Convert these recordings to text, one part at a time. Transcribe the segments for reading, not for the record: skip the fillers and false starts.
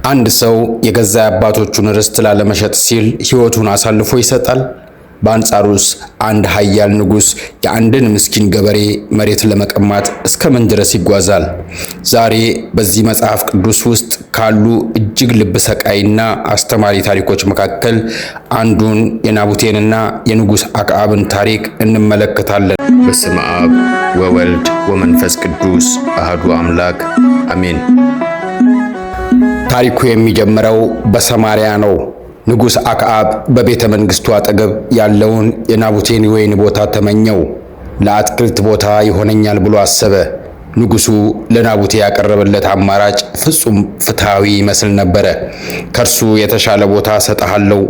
አንድ ሰው የገዛ አባቶቹን ርስት ላለመሸጥ ሲል ሕይወቱን አሳልፎ ይሰጣል። በአንጻሩስ አንድ ኃያል ንጉሥ የአንድን ምስኪን ገበሬ መሬት ለመቀማት እስከ ምን ድረስ ይጓዛል? ዛሬ በዚህ መጽሐፍ ቅዱስ ውስጥ ካሉ እጅግ ልብ ሰቃይና አስተማሪ ታሪኮች መካከል አንዱን የናቡቴንና የንጉሥ አክዓብን ታሪክ እንመለከታለን። በስመ አብ ወወልድ ወመንፈስ ቅዱስ አሐዱ አምላክ አሜን። ታሪኩ የሚጀምረው በሰማርያ ነው። ንጉሥ አክዓብ በቤተ መንግሥቱ አጠገብ ያለውን የናቡቴን የወይን ቦታ ተመኘው። ለአትክልት ቦታ ይሆነኛል ብሎ አሰበ። ንጉሡ ለናቡቴ ያቀረበለት አማራጭ ፍጹም ፍትሐዊ ይመስል ነበረ። ከእርሱ የተሻለ ቦታ እሰጥሃለሁ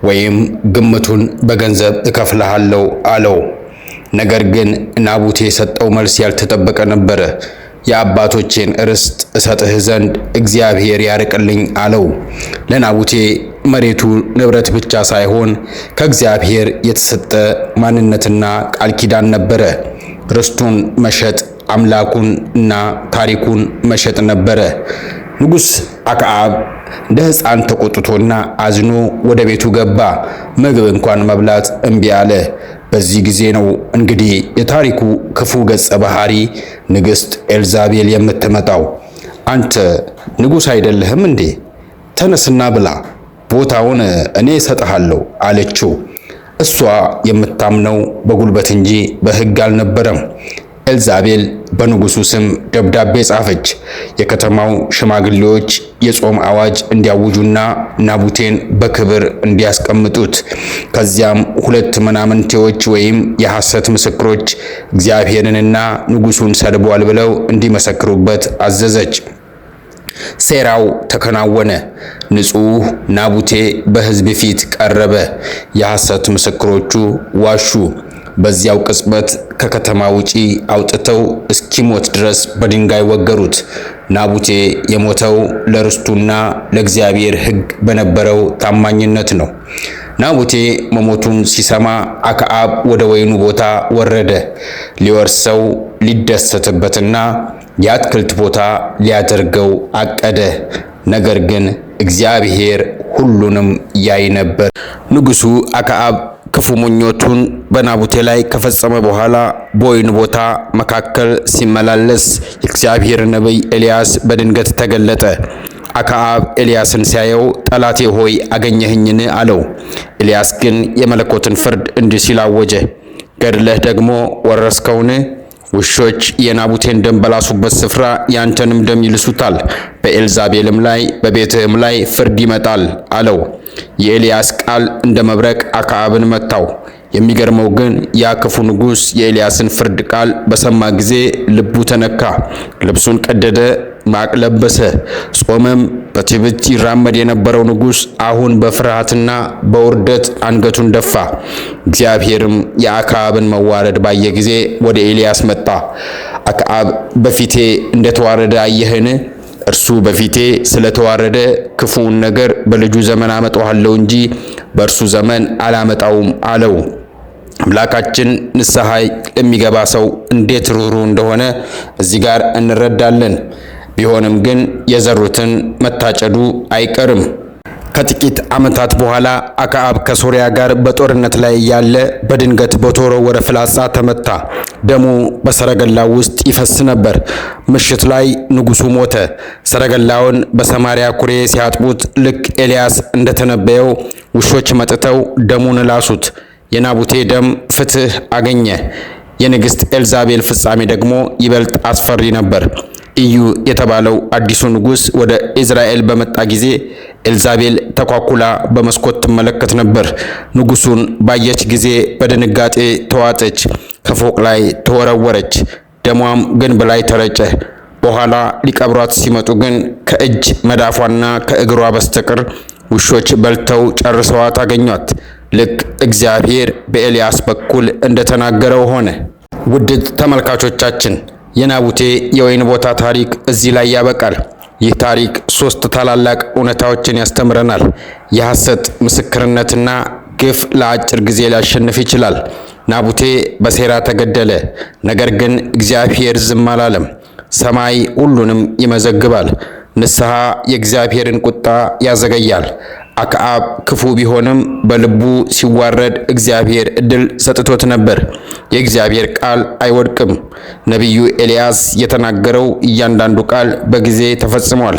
ወይም ግምቱን በገንዘብ እከፍልሃለሁ አለው። ነገር ግን ናቡቴ የሰጠው መልስ ያልተጠበቀ ነበረ። የአባቶቼን ርስት እሰጥህ ዘንድ እግዚአብሔር ያርቅልኝ አለው። ለናቡቴ መሬቱ ንብረት ብቻ ሳይሆን ከእግዚአብሔር የተሰጠ ማንነትና ቃል ኪዳን ነበረ። ርስቱን መሸጥ አምላኩን እና ታሪኩን መሸጥ ነበረ። ንጉሥ አክዓብ እንደ ሕፃን ተቆጥቶና አዝኖ ወደ ቤቱ ገባ። ምግብ እንኳን መብላት እምቢ አለ። በዚህ ጊዜ ነው እንግዲህ የታሪኩ ክፉ ገጸ ባህሪ ንግሥት ኤልዛቤል የምትመጣው። አንተ ንጉሥ አይደለህም እንዴ? ተነስና ብላ፣ ቦታውን እኔ እሰጥሃለሁ አለችው። እሷ የምታምነው በጉልበት እንጂ በሕግ አልነበረም። ኤልዛቤል በንጉሡ ስም ደብዳቤ ጻፈች። የከተማው ሽማግሌዎች የጾም አዋጅ እንዲያውጁና ናቡቴን በክብር እንዲያስቀምጡት፣ ከዚያም ሁለት ምናምንቴዎች ወይም የሐሰት ምስክሮች እግዚአብሔርንና ንጉሡን ሰድቧል ብለው እንዲመሰክሩበት አዘዘች። ሴራው ተከናወነ። ንጹሕ ናቡቴ በሕዝብ ፊት ቀረበ። የሐሰት ምስክሮቹ ዋሹ። በዚያው ቅጽበት ከከተማ ውጪ አውጥተው እስኪሞት ድረስ በድንጋይ ወገሩት። ናቡቴ የሞተው ለርስቱና ለእግዚአብሔር ሕግ በነበረው ታማኝነት ነው። ናቡቴ መሞቱን ሲሰማ አክዓብ ወደ ወይኑ ቦታ ወረደ። ሊወርሰው ሊደሰትበትና የአትክልት ቦታ ሊያደርገው አቀደ። ነገር ግን እግዚአብሔር ሁሉንም ያይ ነበር። ንጉሡ አክዓብ ክፉ ምኞቱን በናቡቴ ላይ ከፈጸመ በኋላ በወይኑ ቦታ መካከል ሲመላለስ የእግዚአብሔር ነቢይ ኤልያስ በድንገት ተገለጠ። አክዓብ ኤልያስን ሲያየው ጠላቴ ሆይ አገኘህኝን? አለው። ኤልያስ ግን የመለኮትን ፍርድ እንዲህ ሲል አወጀ። ገድለህ ደግሞ ወረስከውን? ውሾች የናቡቴን ደም በላሱበት ስፍራ ያንተንም ደም ይልሱታል። በኤልዛቤልም ላይ በቤትህም ላይ ፍርድ ይመጣል አለው። የኤልያስ ቃል እንደ መብረቅ አክዓብን መታው። የሚገርመው ግን ያ ክፉ ንጉሥ የኤልያስን ፍርድ ቃል በሰማ ጊዜ ልቡ ተነካ። ልብሱን ቀደደ፣ ማቅ ለበሰ፣ ጾመም። በትዕቢት ይራመድ የነበረው ንጉሥ አሁን በፍርሃትና በውርደት አንገቱን ደፋ። እግዚአብሔርም የአክዓብን መዋረድ ባየ ጊዜ ወደ ኤልያስ መጣ። አክዓብ በፊቴ እንደተዋረደ አየህን? እርሱ በፊቴ ስለተዋረደ ክፉውን ነገር በልጁ ዘመን አመጣዋለሁ እንጂ በእርሱ ዘመን አላመጣውም አለው። አምላካችን ንስሐ የሚገባ ሰው እንዴት ሩህሩህ እንደሆነ እዚህ ጋር እንረዳለን። ቢሆንም ግን የዘሩትን መታጨዱ አይቀርም። ከጥቂት ዓመታት በኋላ አክዓብ ከሶርያ ጋር በጦርነት ላይ ያለ በድንገት በተወረወረ ፍላጻ ተመታ። ደሙ በሰረገላው ውስጥ ይፈስ ነበር። ምሽት ላይ ንጉሡ ሞተ። ሰረገላውን በሰማርያ ኩሬ ሲያጥቡት ልክ ኤልያስ እንደተነበየው ውሾች መጥተው ደሙን ላሱት። የናቡቴ ደም ፍትሕ አገኘ። የንግሥት ኤልዛቤል ፍጻሜ ደግሞ ይበልጥ አስፈሪ ነበር። ኢዩ የተባለው አዲሱ ንጉሥ ወደ ኢዝራኤል በመጣ ጊዜ ኤልዛቤል ተኳኩላ በመስኮት ትመለከት ነበር። ንጉሡን ባየች ጊዜ በድንጋጤ ተዋጠች፣ ከፎቅ ላይ ተወረወረች፣ ደሟም ግንብ ላይ ተረጨ። በኋላ ሊቀብሯት ሲመጡ ግን ከእጅ መዳፏና ከእግሯ በስተቀር ውሾች በልተው ጨርሰዋት አገኟት። ልክ እግዚአብሔር በኤልያስ በኩል እንደተናገረው ሆነ። ውድ ተመልካቾቻችን የናቡቴ የወይን ቦታ ታሪክ እዚህ ላይ ያበቃል። ይህ ታሪክ ሶስት ታላላቅ እውነታዎችን ያስተምረናል። የሐሰት ምስክርነትና ግፍ ለአጭር ጊዜ ሊያሸንፍ ይችላል። ናቡቴ በሴራ ተገደለ፣ ነገር ግን እግዚአብሔር ዝም አላለም። ሰማይ ሁሉንም ይመዘግባል። ንስሐ የእግዚአብሔርን ቁጣ ያዘገያል። አክዓብ ክፉ ቢሆንም በልቡ ሲዋረድ እግዚአብሔር ዕድል ሰጥቶት ነበር። የእግዚአብሔር ቃል አይወድቅም። ነቢዩ ኤልያስ የተናገረው እያንዳንዱ ቃል በጊዜ ተፈጽሟል።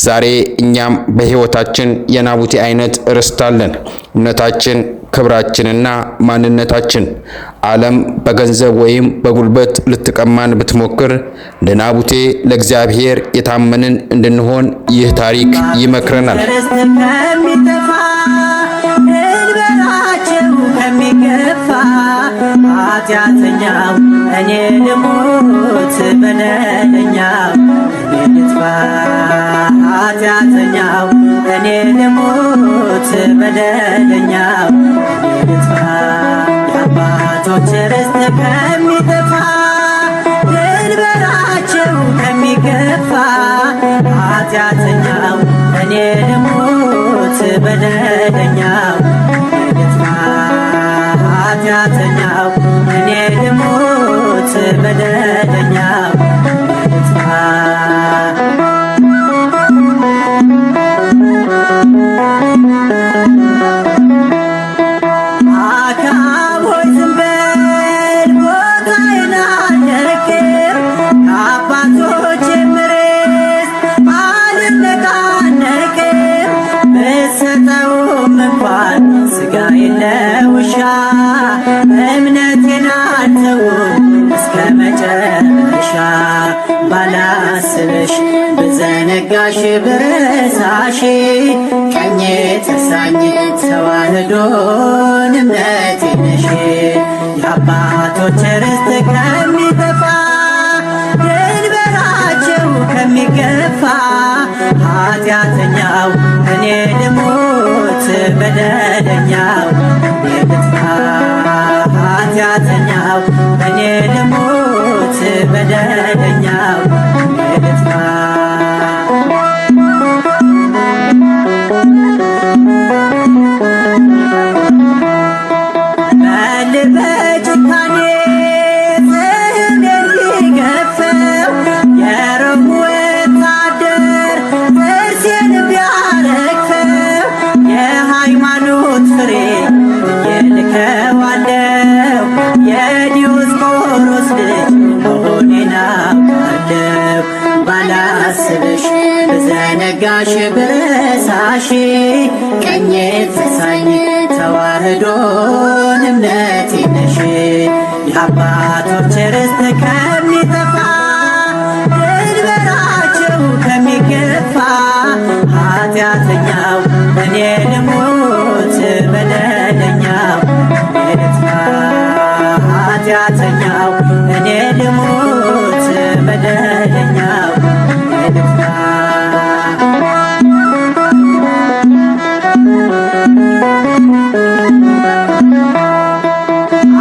ዛሬ እኛም በሕይወታችን የናቡቴ አይነት ርስት አለን። እምነታችን፣ ክብራችንና ማንነታችን። ዓለም በገንዘብ ወይም በጉልበት ልትቀማን ብትሞክር እንደ ናቡቴ ለእግዚአብሔር የታመንን እንድንሆን ይህ ታሪክ ይመክረናል። ኃጢአተኛው እኔ ልሙት በደለኛው እኔ ልጥፋ። ኃጢአተኛው እኔ ልሙት በደለኛው እኔ ልጥፋ። የአባቶች ርስት ከሚጠፋ ድንበራቸው ከሚገፋ ኃጢአተኛው እኔ ልሙት በደለኛው እኔ ልጥፋ። ኃጢአተኛው እኔ ልሙት በደለኛው እኔ ልጥፋ። አክዓብ ሆይ ዝም በል ቦታዬን አልለቅም፣ ከአባቶቼ ርስት አልነቃነቅም። ብትሰጠውም እንኳን ሥጋዬን ለውሻ እምነቴን አልተውም እስከ መጨረሻ። ባላስብሽ ብዘነጋሽ ብረሳሽ ቀኜ ተሳኝ ተዋህዶን እምነቴ ነሽ። የአባቶች ርስት ከሚጠፋ ድንበራቸው ከሚገፋ ኃጢአተኛው እኔ ልሙት በደለኛው እኔ ልጥፋ። ኃጢአተኛው እኔ ልሙት በደለኛው እኔ ልጥፋ። በልበ ጭካኔ ስሜን ሊገፈው የሮም ወታደር ጥርሴን ቢያረግፈው የሃይማኖት ፍሬ እልከዋለሁ የዲዮስቆሮስ ልጅ መሆኔን አውቃለሁ። ባላስብሽ ብዘነጋሽ ብረሳሽ ቀኜ ተሳኝ ተዋህዶን እምነቴ ነሽ። የአባቶች ርስት ከሚጠፋ ድንበራቸው ከሚገፋ ኃጢአተኛው እኔ ልሙት በደለኛው እኔ ልጥፋ። ኃጢአተኛው እኔ ልሙት በደለኛው እኔ ልጥፋ።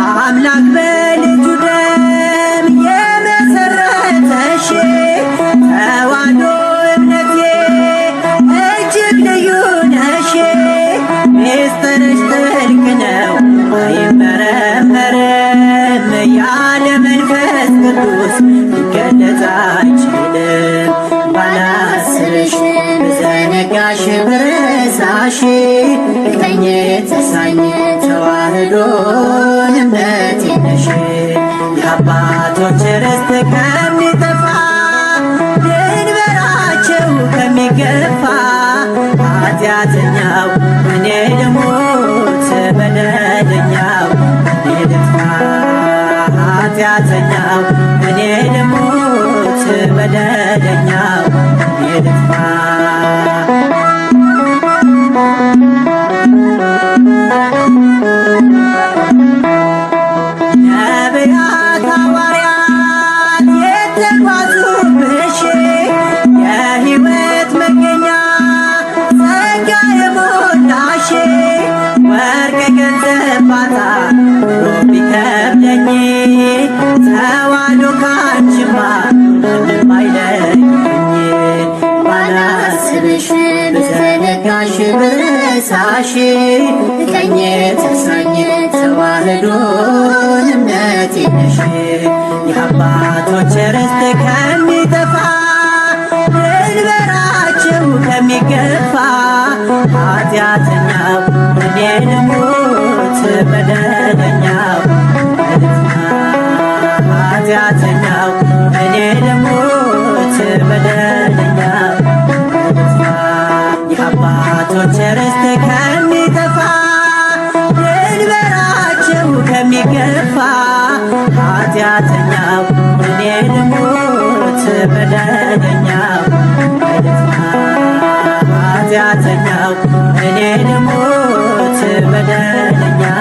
አምላክ በልጁ ደም የመሰረተሽ ተዋህዶ እምነቴ እጅግ ልዩ ነሽ። ሚስጥርሽ ጥልቅ ነው አይመረመርም፣ ያለ መንፈስ ቅዱስ ሊገለጽ አይችልም። ባላስብሽ ብዘነጋሽ ብረሳሽ ቀኜ ተሳኝ ተዋህዶን እምነቴ ነሽ። የአባቶች ርስት ከሚጠፋ ድንበራቸው ከሚገፋ ኃጢአተኛው እኔ ልሙት በደለኛው እኔ ልጥፋ። ኃጢአተኛው እኔ ልሙት በደለኛው እኔ ልጥፋ። ነቢያት ሐዋርያት የተጓዙብሽ የሕይወት መገኛ ጸጋ የሞላሽ ወርቅ ገንዘብ ባጣ ኑሮ ቢከብደኝ ተዋህዶ ካንቺማ ምንም አይለየኝ። ባላስብሽ ብዘነጋሽ ብረሳሽ ቀኜ ተሳኝ ተዋህዶን እምነቴ ነሽ። የአባቶች ርስት ከሚጠፋ ድንበራ ከሚገፋ ኃጢአተኛው እኔ ልሙት በደለኛው ኃጢአተኛው እኔ ልሙት በደለኛው የአባቶች ርስት ከሚጠፋ ድንበራቸው ከሚገፋ ኃጢአተኛው እኔ ልሙት በደለኛው ኃጢአተኛው እኔ ልሙት በደለኛው